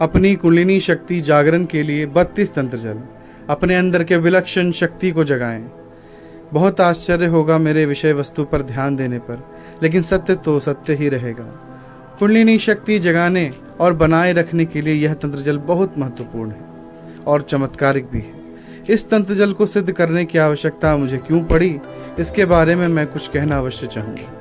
अपनी कुंडलिनी शक्ति जागरण के लिए 32 तंत्र जल अपने अंदर के विलक्षण शक्ति को जगाएं। बहुत आश्चर्य होगा मेरे विषय वस्तु पर ध्यान देने पर, लेकिन सत्य तो सत्य ही रहेगा। कुंडलिनी शक्ति जगाने और बनाए रखने के लिए यह तंत्र जल बहुत महत्वपूर्ण है और चमत्कारिक भी है। इस तंत्र जल को सिद्ध करने की आवश्यकता मुझे क्यों पड़ी, इसके बारे में मैं कुछ कहना अवश्य चाहूँगा।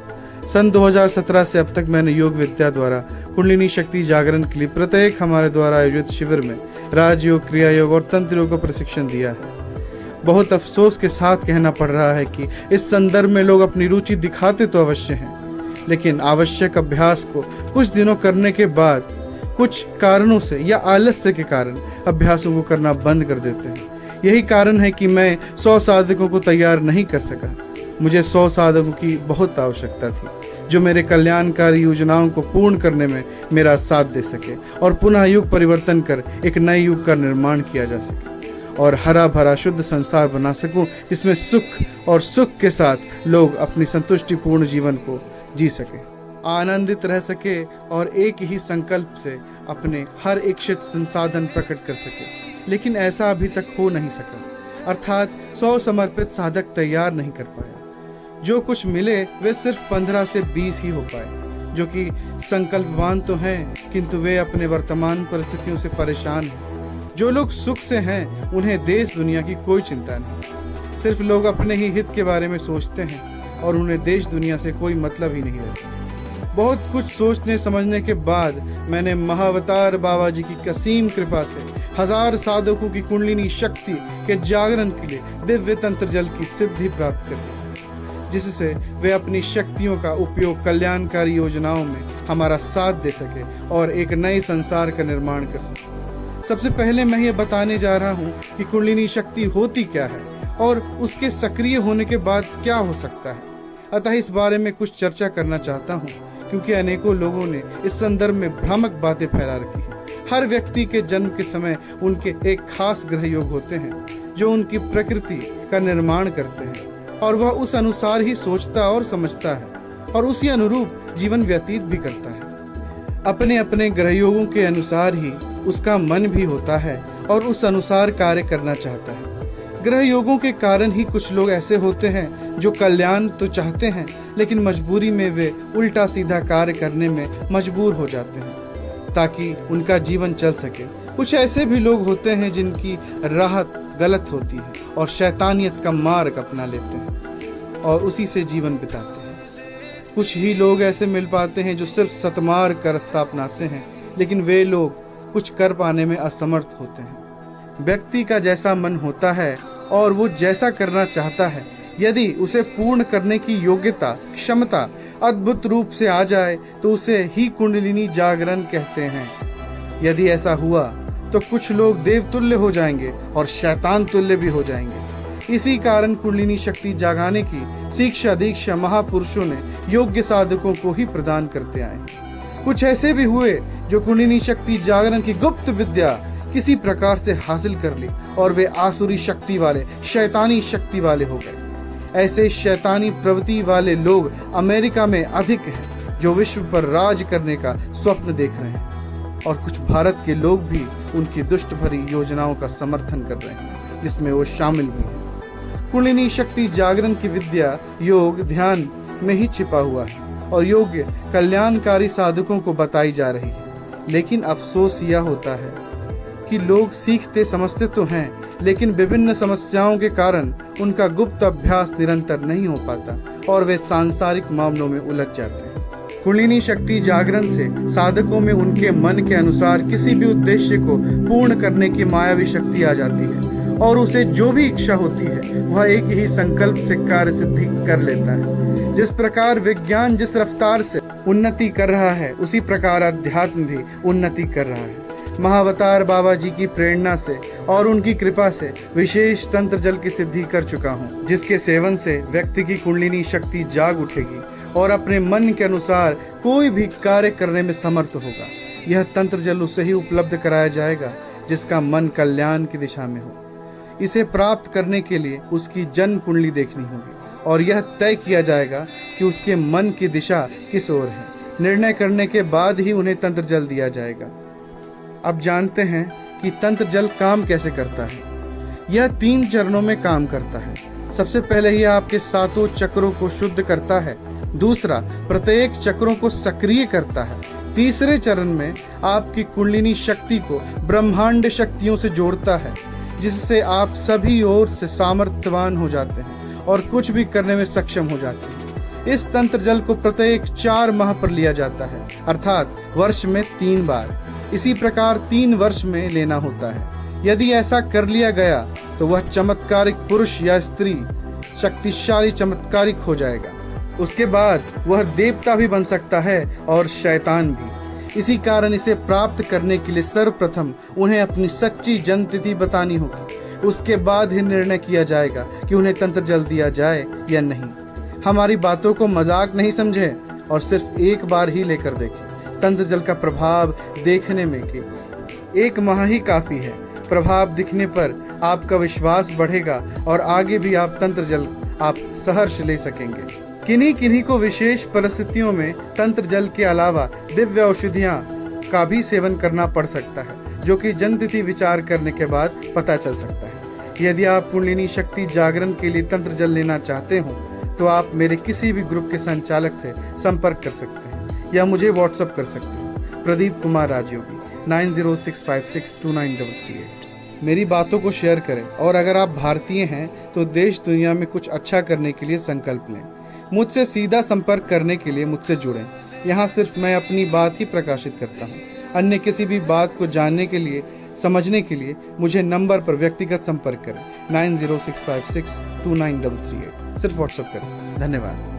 सन 2017 से अब तक मैंने योग विद्या द्वारा कुंडलिनी शक्ति जागरण के लिए प्रत्येक हमारे द्वारा आयोजित शिविर में राजयोग, क्रिया योग और तंत्र योग को प्रशिक्षण दिया है। बहुत अफसोस के साथ कहना पड़ रहा है कि इस संदर्भ में लोग अपनी रुचि दिखाते तो अवश्य हैं, लेकिन आवश्यक अभ्यास को कुछ दिनों करने के बाद कुछ कारणों से या आलस्य के कारण अभ्यासों को करना बंद कर देते हैं। यही कारण है कि मैं 100 साधकों को तैयार नहीं कर सका। मुझे 100 साधकों की बहुत आवश्यकता थी जो मेरे कल्याणकारी योजनाओं को पूर्ण करने में मेरा साथ दे सके और पुनः युग परिवर्तन कर एक नए युग का निर्माण किया जा सके और हरा भरा शुद्ध संसार बना सकूं, जिसमें सुख और सुख के साथ लोग अपनी संतुष्टिपूर्ण जीवन को जी सके, आनंदित रह सके और एक ही संकल्प से अपने हर इच्छित संसाधन प्रकट कर सके। लेकिन ऐसा अभी तक हो नहीं सका, अर्थात 100 समर्पित साधक तैयार नहीं कर पाया। जो कुछ मिले वे सिर्फ 15 से 20 ही हो पाए, जो कि संकल्पवान तो हैं किंतु वे अपने वर्तमान परिस्थितियों से परेशान हैं। जो लोग सुख से हैं उन्हें देश दुनिया की कोई चिंता नहीं, सिर्फ लोग अपने ही हित के बारे में सोचते हैं और उन्हें देश दुनिया से कोई मतलब ही नहीं रहता। बहुत कुछ सोचने समझने के बाद मैंने महाअवतार बाबा जी की असीम कृपा से 1000 साधकों की कुंडलिनी शक्ति के जागरण के लिए दिव्य तंत्र जल की सिद्धि प्राप्त कर ली, जिससे वे अपनी शक्तियों का उपयोग कल्याणकारी योजनाओं में हमारा साथ दे सके और एक नए संसार का निर्माण कर सके। सबसे पहले मैं ये बताने जा रहा हूँ कि कुंडलिनी शक्ति होती क्या है और उसके सक्रिय होने के बाद क्या हो सकता है। अतः इस बारे में कुछ चर्चा करना चाहता हूँ, क्योंकि अनेकों लोगों ने इस संदर्भ में भ्रामक बातें फैला रखी हैं। हर व्यक्ति के जन्म के समय उनके एक खास ग्रह योग होते हैं जो उनकी प्रकृति का निर्माण करते हैं और वह उस अनुसार ही सोचता और समझता है और उसी अनुरूप जीवन व्यतीत भी करता है। अपने अपने ग्रह योगों के अनुसार ही उसका मन भी होता है और उस अनुसार कार्य करना चाहता है। ग्रह योगों के कारण ही कुछ लोग ऐसे होते हैं जो कल्याण तो चाहते हैं, लेकिन मजबूरी में वे उल्टा सीधा कार्य करने में मजबूर हो जाते हैं ताकि उनका जीवन चल सके। कुछ ऐसे भी लोग होते हैं जिनकी राह गलत होती है और शैतानियत का मार्ग अपना लेते हैं और उसी से जीवन बिताते हैं। कुछ ही लोग ऐसे मिल पाते हैं जो सिर्फ सतमार्ग का रास्ता अपनाते हैं, लेकिन वे लोग कुछ कर पाने में असमर्थ होते हैं। व्यक्ति का जैसा मन होता है और वो जैसा करना चाहता है, यदि उसे पूर्ण करने की योग्यता, क्षमता अद्भुत रूप से आ जाए तो उसे ही कुंडलिनी जागरण कहते हैं। यदि ऐसा हुआ तो कुछ लोग देवतुल्य हो जाएंगे और शैतान तुल्य भी हो जाएंगे। इसी कारण कुंडलिनी शक्ति जागाने की शिक्षा दीक्षा महापुरुषों ने योग्य साधकों को ही प्रदान करते आए। कुछ ऐसे भी हुए जो कुंडलिनी शक्ति जागरण की गुप्त विद्या किसी प्रकार से हासिल कर ली और वे आसुरी शक्ति वाले, शैतानी शक्ति वाले हो गए। ऐसे शैतानी प्रवृत्ति वाले लोग अमेरिका में अधिक हैं जो विश्व पर राज करने का स्वप्न देख रहे हैं और कुछ भारत के लोग भी उनकी दुष्ट भरी योजनाओं का समर्थन कर रहे हैं, जिसमें वो शामिल भी हैं। कुंडलिनी शक्ति जागरण की विद्या योग ध्यान में ही छिपा हुआ है और योग्य कल्याणकारी साधकों को बताई जा रही है। लेकिन अफसोस यह होता है कि लोग सीखते समझते तो हैं, लेकिन विभिन्न समस्याओं के कारण उनका गुप्त अभ्यास निरंतर नहीं हो पाता और वे सांसारिक मामलों में उलझ जाते हैं। कुंडलिनी शक्ति जागरण से साधकों में उनके मन के अनुसार किसी भी उद्देश्य को पूर्ण करने की मायावी शक्ति आ जाती है और उसे जो भी इच्छा होती है वह एक ही संकल्प से कार्य सिद्धि कर लेता है। जिस प्रकार विज्ञान जिस रफ्तार से उन्नति कर रहा है, उसी प्रकार अध्यात्म भी उन्नति कर रहा है। महाअवतार बाबा जी की प्रेरणा से और उनकी कृपा से विशेष तंत्र जल की सिद्धि कर चुका हूँ, जिसके सेवन से व्यक्ति की कुंडलिनी शक्ति जाग उठेगी और अपने मन के अनुसार कोई भी कार्य करने में समर्थ होगा। यह तंत्र जल उसे ही उपलब्ध कराया जाएगा जिसका मन कल्याण की दिशा में हो। इसे प्राप्त करने के लिए उसकी जन्म कुंडली देखनी होगी और यह तय किया जाएगा कि उसके मन की दिशा किस ओर है। निर्णय करने के बाद ही उन्हें तंत्र जल दिया जाएगा। अब जानते हैं कि तंत्र जल काम कैसे करता है। यह 3 चरणों में काम करता है। सबसे पहले यह आपके 7 चक्रों को शुद्ध करता है। दूसरा, प्रत्येक चक्रों को सक्रिय करता है। तीसरे चरण में आपकी कुंडलिनी शक्ति को ब्रह्मांड शक्तियों से जोड़ता है, जिससे आप सभी ओर से सामर्थ्यवान हो जाते हैं और कुछ भी करने में सक्षम हो जाते हैं। इस तंत्र जल को प्रत्येक 4 माह पर लिया जाता है, अर्थात वर्ष में 3 बार। इसी प्रकार 3 वर्ष में लेना होता है। यदि ऐसा कर लिया गया तो वह चमत्कारिक पुरुष या स्त्री शक्तिशाली चमत्कारिक हो जाएगा। उसके बाद वह देवता भी बन सकता है और शैतान भी। इसी कारण इसे प्राप्त करने के लिए सर्वप्रथम उन्हें अपनी सच्ची जन्मतिथि बतानी होगी। उसके बाद ही निर्णय किया जाएगा कि उन्हें तंत्र जल दिया जाए या नहीं। हमारी बातों को मजाक नहीं समझें और सिर्फ एक बार ही लेकर देखें। तंत्र जल का प्रभाव देखने में कि 1 माह ही काफी है। प्रभाव दिखने पर आपका विश्वास बढ़ेगा और आगे भी आप तंत्र जल आप सहर्ष ले सकेंगे। किन्हीं को विशेष परिस्थितियों में तंत्र जल के अलावा दिव्य औषधियाँ का भी सेवन करना पड़ सकता है, जो कि जन्मतिथि विचार करने के बाद पता चल सकता है। यदि आप कुंडलिनी शक्ति जागरण के लिए तंत्र जल लेना चाहते हो तो आप मेरे किसी भी ग्रुप के संचालक से संपर्क कर सकते हैं या मुझे व्हाट्सएप कर सकते हैं। प्रदीप कुमार राजयोगी 9065629338। मेरी बातों को शेयर करें और अगर आप भारतीय हैं तो देश दुनिया में कुछ अच्छा करने के लिए संकल्प लें। मुझसे सीधा संपर्क करने के लिए मुझसे जुड़ें। यहाँ सिर्फ मैं अपनी बात ही प्रकाशित करता हूँ। अन्य किसी भी बात को जानने के लिए, समझने के लिए मुझे नंबर पर व्यक्तिगत संपर्क करें 9065629338। सिर्फ व्हाट्सएप करें। धन्यवाद।